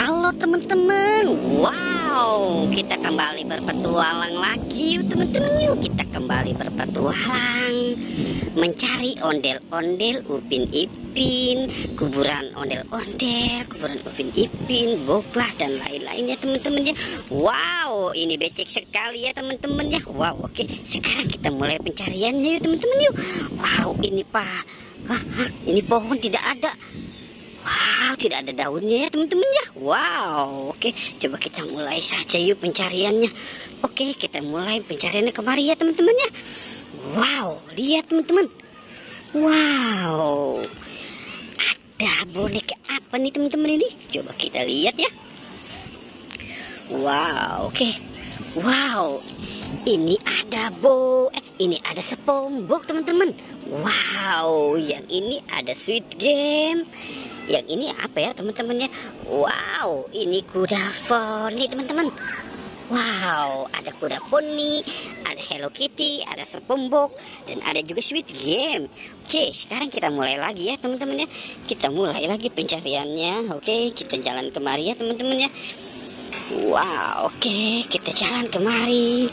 Halo teman-teman, wow, kita kembali berpetualang lagi yuk teman-teman. Yuk kita kembali berpetualang mencari ondel-ondel Upin Ipin, kuburan ondel-ondel, kuburan Upin Ipin, Boba dan lain-lainnya teman-teman ya. Wow, ini becek sekali ya teman-teman ya. Wow, oke, sekarang kita mulai pencariannya yuk teman-teman yuk. Wow, ini ini pohon tidak ada. Wow, tidak ada daunnya ya teman-teman ya. Wow, oke, coba kita mulai saja yuk pencariannya. Oke, kita mulai pencariannya kemari ya teman-teman ya. Wow, lihat teman-teman. Wow, ada boneka apa nih teman-teman ini? Coba kita lihat ya. Wow, oke. Wow, ini ada ini ada SpongeBob teman-teman. Wow, yang ini ada Squid Game. Yang ini apa ya teman-teman ya? Wow, ini kuda poni teman-teman. Wow, ada kuda poni, ada Hello Kitty, ada SpongeBob, dan ada juga Squid Game. Oke, sekarang kita mulai lagi ya teman-teman ya. Kita mulai lagi pencariannya. Oke, kita jalan kemari ya teman-teman ya. Wow, oke, kita jalan kemari.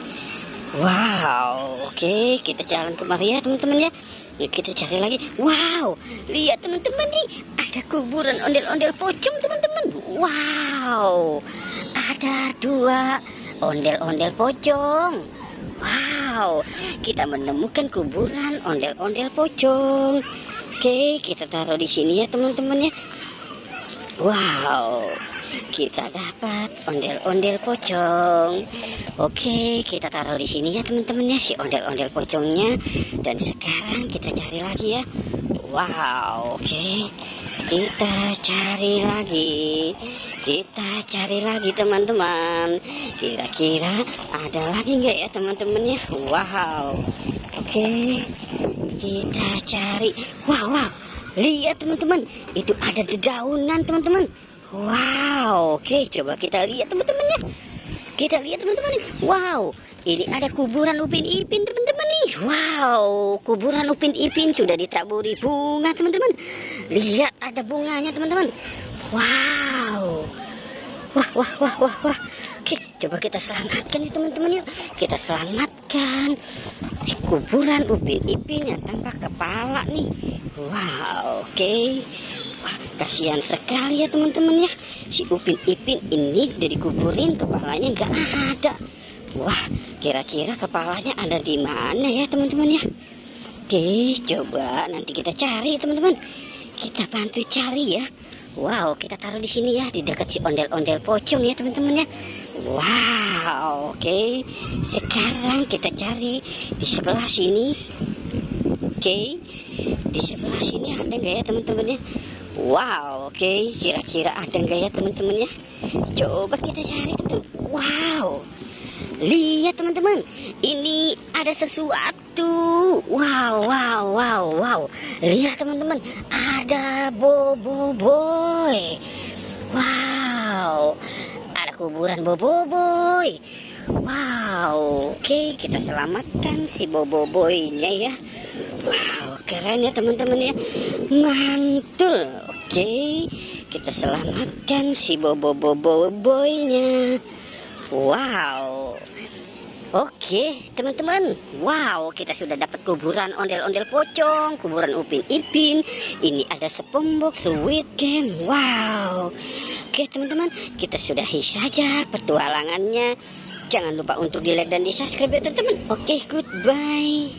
Wow, oke, kita jalan kemari ya teman-teman ya. Kita cari lagi. Wow, lihat teman-teman nih, ada kuburan ondel-ondel pocong teman-teman. Wow, ada 2 ondel-ondel pocong. Wow, kita menemukan kuburan ondel-ondel pocong. Oke, kita taruh di sini ya teman-teman ya. Wow, kita dapat ondel-ondel pocong. Oke, kita taruh di sini ya teman-teman ya, si ondel-ondel pocongnya. Dan sekarang kita cari lagi ya. Wow, oke, kita cari lagi. Kita cari lagi teman-teman. Kira-kira ada lagi nggak ya teman-teman ya? Wow, oke, kita cari. Wow, lihat teman-teman, itu ada dedaunan teman-teman. Wow, oke, coba kita lihat teman-teman ya. Kita lihat teman-teman nih. Wow, ini ada kuburan Upin Ipin teman-teman nih. Wow, kuburan Upin Ipin sudah ditaburi bunga teman-teman. Lihat ada bunganya teman-teman. Wow. Wah. Oke, coba kita selamatkan nih teman-teman yuk. Kita selamatkan si kuburan Upin Ipin yang tanpa kepala nih. Wow, oke. Wah, kasihan sekali ya teman-teman ya. Si Upin Ipin ini udah dikuburin, kepalanya nggak ada. Wah, kira-kira kepalanya ada di mana ya teman-teman ya? Oke, coba nanti kita cari teman-teman. Kita bantu cari ya. Wow, kita taruh di sini ya, di dekat si ondel-ondel pocong ya teman-teman ya. Wow, oke. Sekarang kita cari di sebelah sini. Oke, di sebelah sini ada nggak ya teman-teman ya? Wow, oke, kira-kira ada nggak ya teman-teman ya? Coba kita cari teman-teman. Wow, lihat teman-teman, ini ada sesuatu. Wow, lihat teman-teman, ada Boboiboy. Wow, ada kuburan Boboiboy. Wow, oke, kita selamatkan si Boboiboynya ya. Wow, keren ya teman-teman ya, mantul. Oke, kita selamatkan si Boboiboynya. Wow, oke teman-teman. Wow, kita sudah dapat kuburan ondel-ondel pocong, kuburan Upin Ipin. Ini ada SpongeBob, Squid Game. Wow, oke teman-teman, kita sudahi saja petualangannya. Jangan lupa untuk di like dan di subscribe ya teman-teman. Oke, goodbye.